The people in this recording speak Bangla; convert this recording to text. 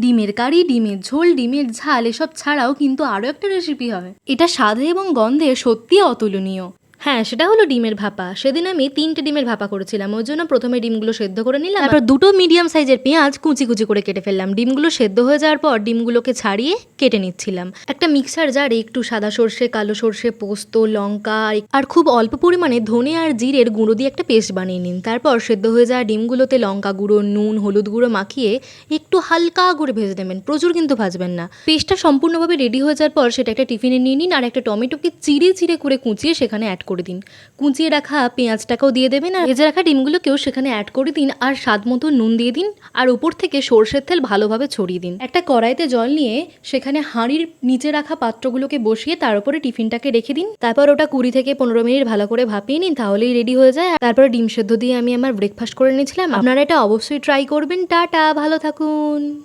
ডিমের কারি, ডিমের ঝোল, ডিমের ঝাল এসব ছাড়াও কিন্তু আরও একটা রেসিপি হয়। এটা স্বাদে এবং গন্ধে সত্যিই অতুলনীয়। হ্যাঁ, সেটা হলো ডিমের ভাপা। সেদিন আমি 3টে ডিমের ভাপা করেছিলাম। ওই জন্য প্রথমে ডিমগুলো সেদ্ধ করে নিলাম, তারপর 2টো মিডিয়াম সাইজের পেঁয়াজ কুচি কুচি করে কেটে ফেললাম। ডিমগুলো সেদ্ধ হয়ে যাওয়ার পর ডিমগুলোকে ছাড়িয়ে কেটে নিচ্ছিলাম। একটা মিক্সার জারে একটু সাদা সর্ষে, কালো সর্ষে, পোস্ত, লঙ্কা আর খুব অল্প পরিমাণে ধনে আর জিরের গুঁড়ো দিয়ে একটা পেস্ট বানিয়ে নিন। তারপর সেদ্ধ হয়ে যাওয়া ডিমগুলোতে লঙ্কা গুঁড়ো, নুন, হলুদ গুঁড়ো মাখিয়ে একটু হালকা করে ভেজে নেবেন, প্রচুর কিন্তু ভাজবেন না। পেস্টটা সম্পূর্ণভাবে রেডি হয়ে যাওয়ার পর সেটা একটা টিফিনে নিয়ে নিন আর একটা টমেটোকে চিড়ে চিড়ে করে কুচিয়ে সেখানে অ্যাড করে দিন। কুচিয়ে রাখা পেঁয়াজটাকেও দিয়ে দেবেন আর ভেজে রাখা ডিমগুলোকেও সেখানে অ্যাড করে দিন আর স্বাদ মতো নুন দিয়ে দিন আর উপর থেকে সর্ষের তেল ভালোভাবে ছড়িয়ে দিন। একটা কড়াইতে জল নিয়ে সেখানে হাঁড়ির নিচে রাখা পাত্রগুলোকে বসিয়ে তার উপরে টিফিনটাকে রেখে দিন। তারপর ওটা 20 থেকে 15 মিনিট ভালো করে ভাপিয়ে নিন, তাহলেই রেডি হয়ে যায়। তারপরে ডিম সেদ্ধ দিয়ে আমি আমার ব্রেকফাস্ট করে নিয়েছিলাম। আপনারা এটা অবশ্যই ট্রাই করবেন। টাটা, ভালো থাকুন।